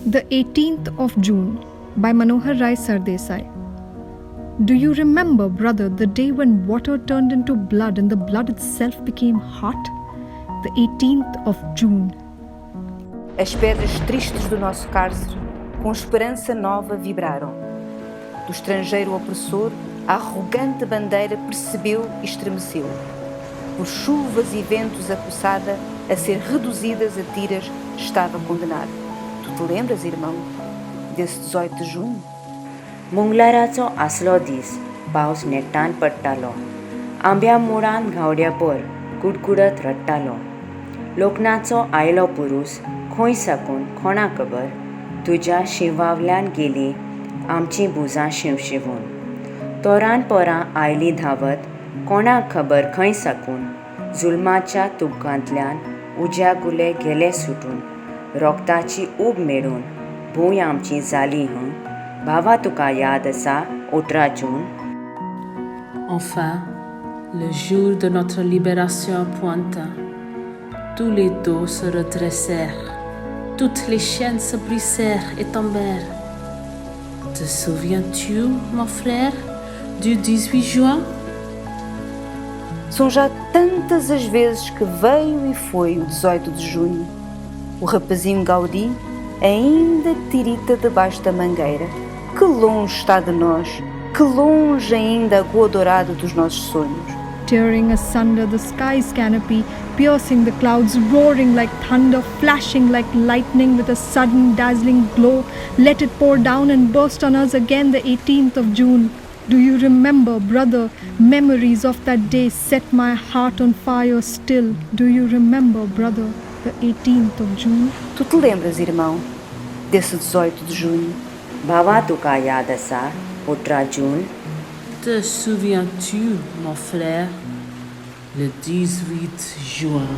The 18th of June by Manohar Rai Sardesai. Do you remember, brother, the day when water turned into blood and the blood itself became hot? The 18th of June. As pedras tristes do nosso cárcere, com esperança nova, vibraram. Do estrangeiro opressor, a arrogante bandeira percebeu e estremeceu. Por chuvas e ventos acossada, a ser reduzidas a tiras, estava condenada. Tu te lembras, irmão, desse 18 de junho? मुंगलाराचो आसलो दीस पावस नेटान पडटालो. आंब्या मुळान गावड्यापर कुडकुडत रडटालो. लोकनाचो आयलो पुरूस खंय साकून कोणा खबर तुज्या शिवावल्यान गेली आमची बुजां शिवशिवून. तोरान पोरां आयली धांवत कोणाक खबर खंय साकून जुल्माच्या तुबकांतल्यान उज्यागुले गेले सुटून. रोगताची ऊब मेळून भूंय आमची जाली हं. भावा तुका याद आसा 18 जून? Enfin, le jour de notre libération pointa. Tous les dos se redressèrent, toutes les chaînes se brisèrent et tombèrent. Te souviens-tu, mon frère, du 18 juin? São já tantas as vezes que veio e foi o 18 de junho. O rapazinho Gaudí ainda tirita debaixo da mangueira. Que longe está de nós, que longe ainda a goa dourada dos nossos sonhos. Tearing asunder the sky's canopy, piercing the clouds, roaring like thunder, flashing like lightning with a sudden dazzling glow, let it pour down and burst on us again the 18th of June. Do you remember, brother, memories of that day set my heart on fire still. Do you remember, brother, the 18th of June? Tu te lembras, irmão, desse 18 de junho? भावा तुका याद आसा 18 जून? Te souviens-tu, mon frère, le 18 juin?